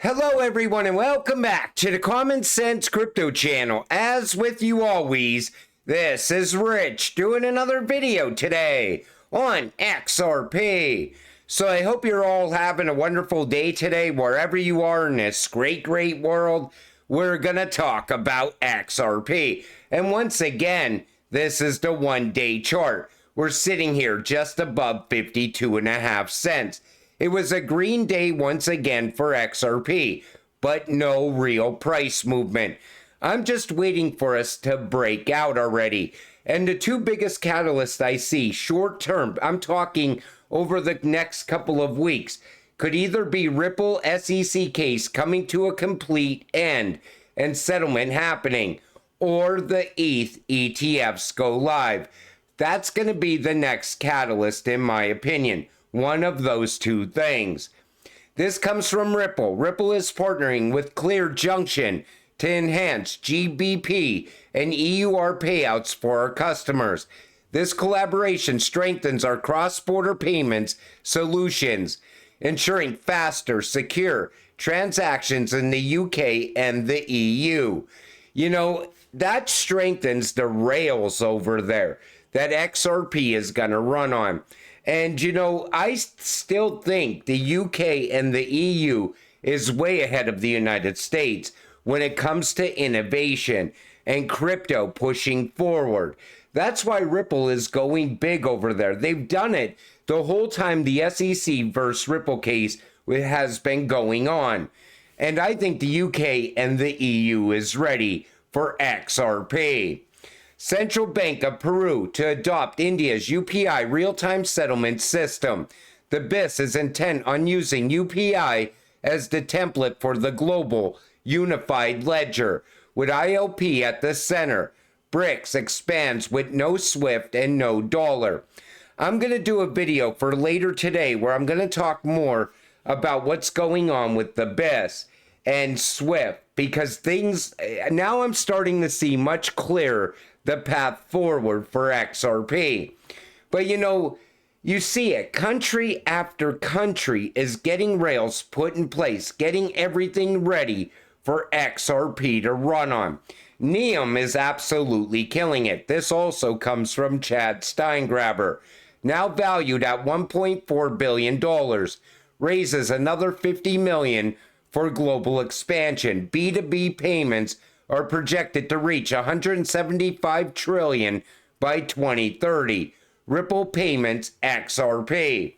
Hello everyone and welcome back to the Common Sense Crypto channel. As with you always, this is Rich doing another video today on XRP. So I hope you're all having a wonderful day today wherever you are in this great world. We're gonna talk about XRP. And once again, this is the 1-day chart. We're sitting here just above 52.5 cents. It was a green day once again for XRP, but no real price movement. I'm just waiting for us to break out already. And the two biggest catalysts I see short term, I'm talking over the next couple of weeks, could either be Ripple SEC case coming to a complete end and settlement happening, or the ETH ETFs go live. That's going to be the next catalyst in my opinion. One of those two things. This comes from Ripple. Ripple is partnering with Clear Junction to enhance GBP and EUR payouts for our customers. This collaboration strengthens our cross-border payments solutions, ensuring faster, secure transactions in the UK and the EU. You know, that strengthens the rails over there that XRP is going to run on. And, you know, I still think the UK and the EU is way ahead of the United States when it comes to innovation and crypto pushing forward. That's why Ripple is going big over there. They've done it the whole time the SEC versus Ripple case has been going on. And I think the UK and the EU is ready for XRP. Central Bank of Peru to adopt India's UPI real-time settlement system. The BIS is intent on using UPI as the template for the global unified ledger, with ILP at the center. BRICS expands with no SWIFT and no dollar. I'm going to do a video for later today where I'm going to talk more about what's going on with the BIS and SWIFT, because things, now I'm starting to see much clearer the path forward for XRP. But you know, you see it, country after country is getting rails put in place, getting everything ready for XRP to run on. Neum is absolutely killing it. This also comes from Chad Steingraber. Now valued at $1.4 billion, raises another $50 million for global expansion. B2B payments are projected to reach $175 trillion by 2030. Ripple Payments XRP.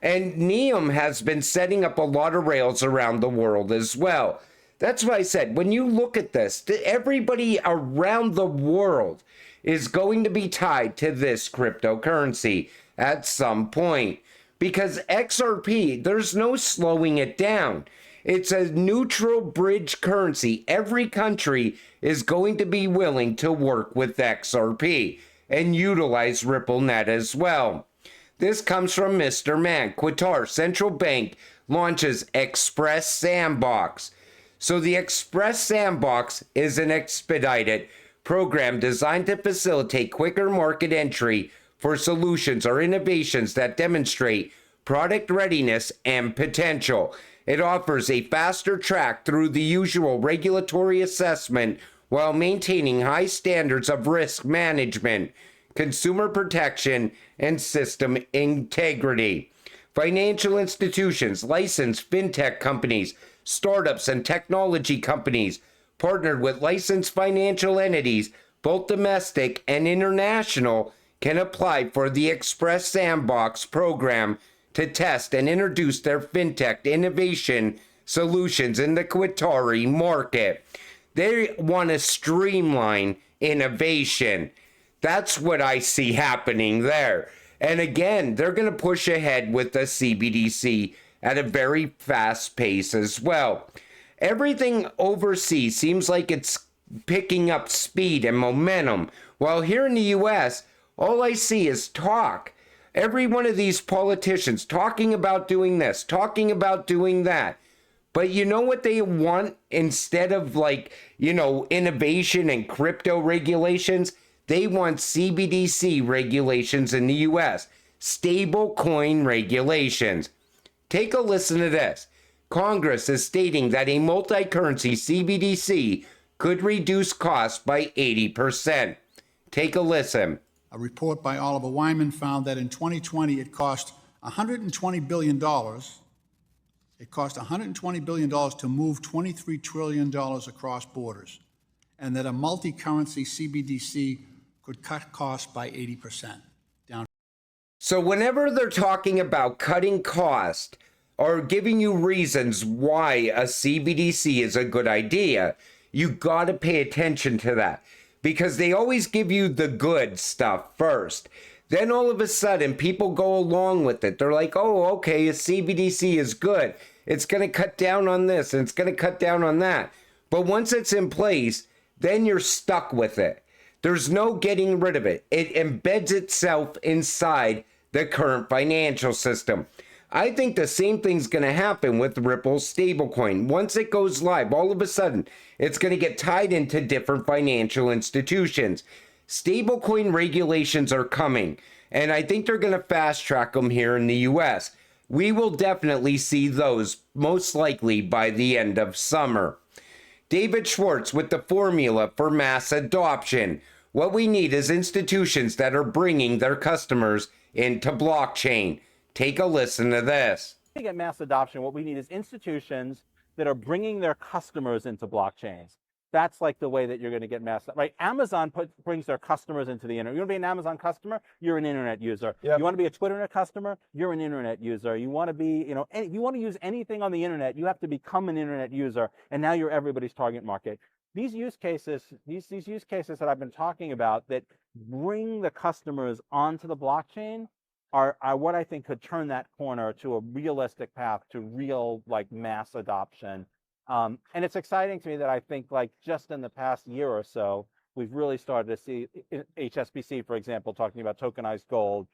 And Neum has been setting up a lot of rails around the world as well. That's why I said, when you look at this, everybody around the world is going to be tied to this cryptocurrency at some point. Because XRP, there's no slowing it down. It's a neutral bridge currency. Every country is going to be willing to work with XRP and utilize RippleNet as well. This comes from Mr. Man. Qatar Central Bank launches Express Sandbox. So the Express Sandbox is an expedited program designed to facilitate quicker market entry for solutions or innovations that demonstrate product readiness and potential. It offers a faster track through the usual regulatory assessment while maintaining high standards of risk management, consumer protection, and system integrity. Financial institutions, licensed fintech companies, startups, and technology companies partnered with licensed financial entities, both domestic and international, can apply for the Express Sandbox program to test and introduce their fintech innovation solutions in the Qatari market. They want to streamline innovation. That's what I see happening there. And again, they're going to push ahead with the CBDC at a very fast pace as well. Everything overseas seems like it's picking up speed and momentum, while here in the US, all I see is talk. Every one of these politicians talking about doing this, talking about doing that. But you know what they want instead of, like, you know, innovation and crypto regulations? They want CBDC regulations in the US, stable coin regulations. Take a listen to this. Congress is stating that a multi-currency CBDC could reduce costs by 80%. Take a listen. A report by Oliver Wyman found that in 2020 it cost $120 billion. It cost $120 billion to move $23 trillion across borders, and that a multi-currency CBDC could cut costs by 80%. So whenever they're talking about cutting cost or giving you reasons why a CBDC is a good idea, you got to pay attention to that, because they always give you the good stuff first. Then all of a sudden, people go along with it. They're like, oh, okay, a CBDC is good. It's going to cut down on this and it's going to cut down on that. But once it's in place, then you're stuck with it. There's no getting rid of it. It embeds itself inside the current financial system. I think the same thing's going to happen with Ripple's stablecoin. Once it goes live, all of a sudden, it's going to get tied into different financial institutions. Stablecoin regulations are coming, and I think they're going to fast track them here in the US. We will definitely see those most likely by the end of summer. David Schwartz with the formula for mass adoption. What we need is institutions that are bringing their customers into blockchain. Take a listen to this. To get mass adoption, what we need is institutions that are bringing their customers into blockchains. That's like the way that you're going to get mass, right? Amazon brings their customers into the internet. You want to be an Amazon customer? You're an internet user. Yep. You want to be a Twitter customer? You're an internet user. You want to be, you want to use anything on the internet, you have to become an internet user, and now you're everybody's target market. These use cases, these use cases that I've been talking about that bring the customers onto the blockchain are what I think could turn that corner to a realistic path to real mass adoption. And it's exciting to me that I think just in the past year or so, we've really started to see HSBC, for example, talking about tokenized gold,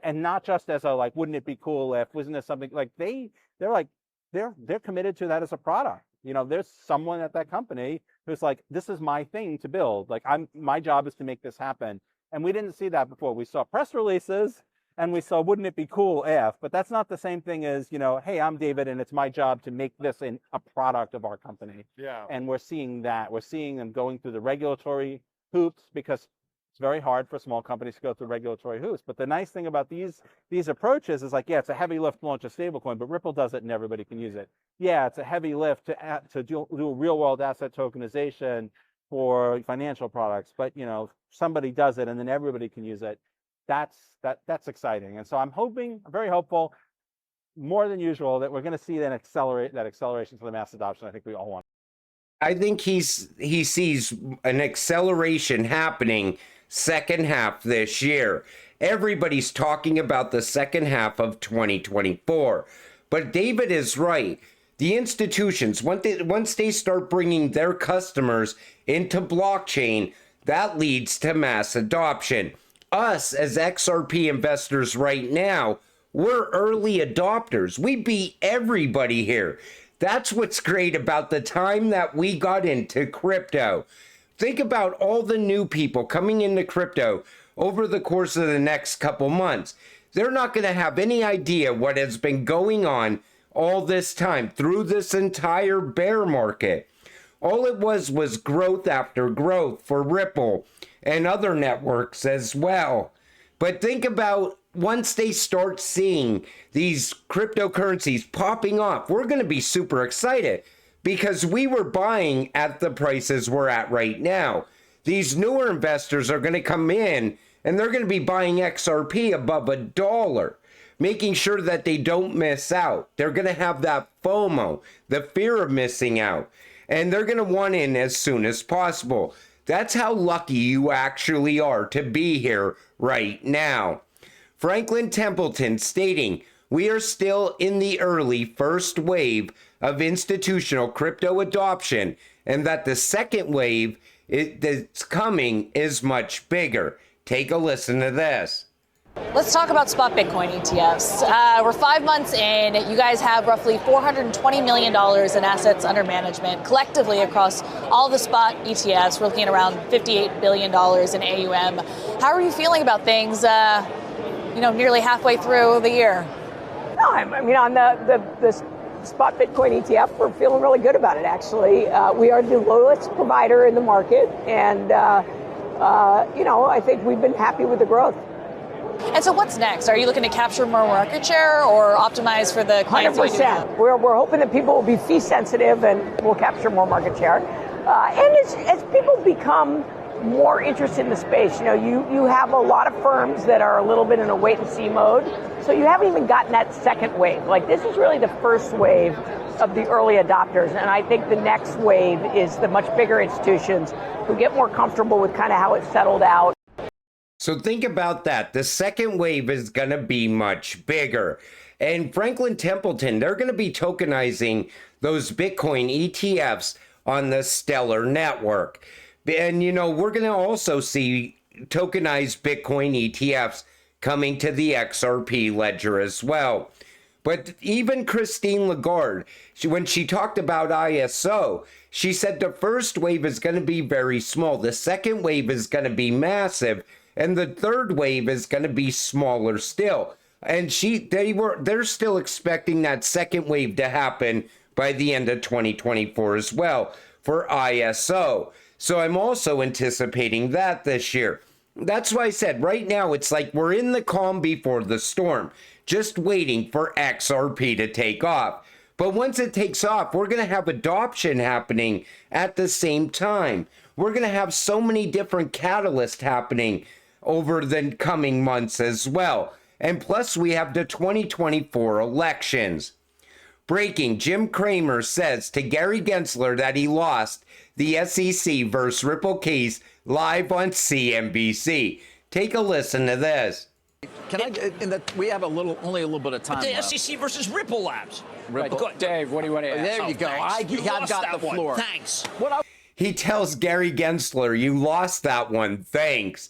and not just as a wouldn't it be cool if, wasn't this something they're committed to that as a product. There's someone at that company who's this is my thing to build. My job is to make this happen. And we didn't see that before. We saw press releases and we saw, wouldn't it be cool if, but that's not the same thing as, hey, I'm David and it's my job to make this a product of our company. Yeah. And we're seeing that. We're seeing them going through the regulatory hoops, because it's very hard for small companies to go through regulatory hoops. But the nice thing about these approaches is yeah, it's a heavy lift to launch a stablecoin, but Ripple does it and everybody can use it. Yeah, it's a heavy lift to do real world asset tokenization for financial products, but somebody does it and then everybody can use it. That's exciting. And so I'm very hopeful, more than usual, that we're going to see that acceleration to the mass adoption I think we all want. I think he sees an acceleration happening second half this year. Everybody's talking about the second half of 2024. But David is right. The institutions, once they start bringing their customers into blockchain, that leads to mass adoption. Us as XRP investors right now, we're early adopters. We beat everybody here. That's what's great about the time that we got into crypto. Think about all the new people coming into crypto over the course of the next couple months. They're not going to have any idea what has been going on all this time through this entire bear market. All it was growth after growth for Ripple and other networks as well. But think about once they start seeing these cryptocurrencies popping off, we're going to be super excited, because we were buying at the prices we're at right now. These newer investors are going to come in and they're going to be buying XRP above $1, making sure that they don't miss out. They're going to have that FOMO, the fear of missing out, and they're going to want in as soon as possible. That's how lucky you actually are to be here right now. Franklin Templeton stating, we are still in the early first wave of institutional crypto adoption, and that the second wave that's coming is much bigger. Take a listen to this. Let's talk about spot Bitcoin ETFs. We're 5 months in. You guys have roughly $420 million in assets under management collectively across all the spot ETFs. We're looking at around $58 billion in AUM. How are you feeling about things, nearly halfway through the year? No, I mean, on the spot Bitcoin ETF, we're feeling really good about it, actually. We are the lowest provider in the market, and, I think we've been happy with the growth. And so what's next? Are you looking to capture more market share or optimize for the clients? 100%. We're hoping that people will be fee sensitive and we'll capture more market share. And as people become more interested in the space, you have a lot of firms that are a little bit in a wait and see mode. So you haven't even gotten that second wave. Like, this is really the first wave of the early adopters. And I think the next wave is the much bigger institutions who get more comfortable with kind of how it's settled out. So think about that. The second wave is going to be much bigger. And Franklin Templeton, they're going to be tokenizing those Bitcoin ETFs on the Stellar network. And, we're going to also see tokenized Bitcoin ETFs coming to the XRP ledger as well. But even Christine Lagarde, when she talked about ISO, she said the first wave is going to be very small. The second wave is going to be massive. And the third wave is going to be smaller still. And they're still expecting that second wave to happen by the end of 2024 as well for ISO. So I'm also anticipating that this year. That's why I said right now it's like we're in the calm before the storm, just waiting for XRP to take off. But once it takes off, we're going to have adoption happening at the same time. We're going to have so many different catalysts happening over the coming months as well. And plus, we have the 2024 elections. Breaking, Jim Cramer says to Gary Gensler that he lost the SEC versus Ripple case live on CNBC. Take a listen to this. We have only a little bit of time. The SEC versus Ripple Labs. Ripple. Dave, what do you want to ask? There you go. I've got the floor. Thanks. He tells Gary Gensler, you lost that one. Thanks.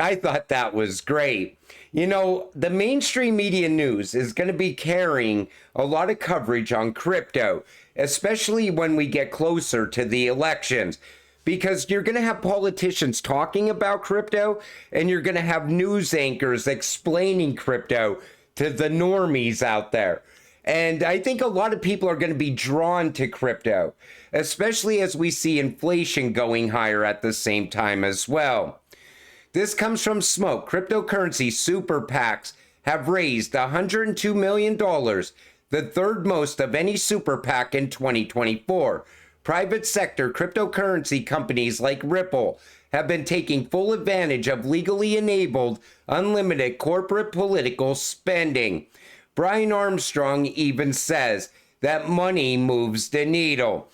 I thought that was great. The mainstream media news is going to be carrying a lot of coverage on crypto, especially when we get closer to the elections, because you're going to have politicians talking about crypto and you're going to have news anchors explaining crypto to the normies out there. And I think a lot of people are going to be drawn to crypto, especially as we see inflation going higher at the same time as well. This comes from Smoke. Cryptocurrency super PACs have raised $102 million, the third most of any super PAC in 2024. Private sector cryptocurrency companies like Ripple have been taking full advantage of legally enabled, unlimited corporate political spending. Brian Armstrong even says that money moves the needle.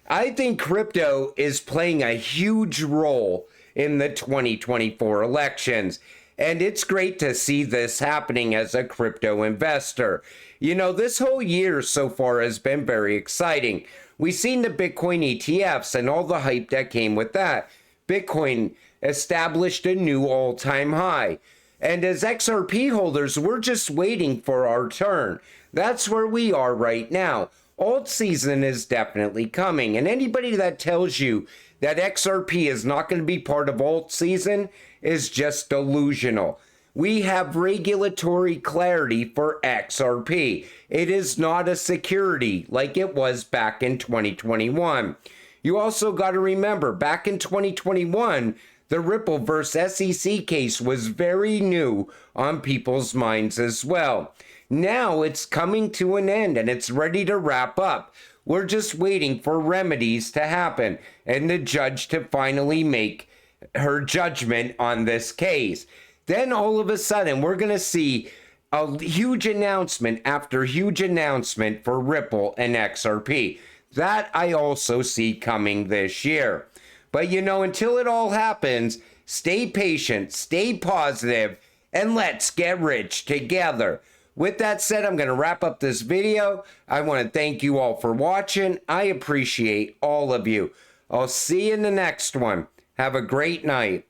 I think crypto is playing a huge role in the 2024 elections. And it's great to see this happening as a crypto investor. This whole year so far has been very exciting. We've seen the Bitcoin ETFs and all the hype that came with that. Bitcoin established a new all-time high. And as XRP holders, we're just waiting for our turn. That's where we are right now. Alt season is definitely coming. And anybody that tells you that XRP is not going to be part of alt season is just delusional. We have regulatory clarity for XRP. It is not a security like it was back in 2021. You also got to remember, back in 2021, the Ripple versus SEC case was very new on people's minds as well. Now it's coming to an end and it's ready to wrap up. We're just waiting for remedies to happen and the judge to finally make her judgment on this case. Then all of a sudden, we're going to see a huge announcement after huge announcement for Ripple and XRP. That I also see coming this year. But until it all happens, stay patient, stay positive, and let's get rich together. With that said, I'm going to wrap up this video. I want to thank you all for watching. I appreciate all of you. I'll see you in the next one. Have a great night.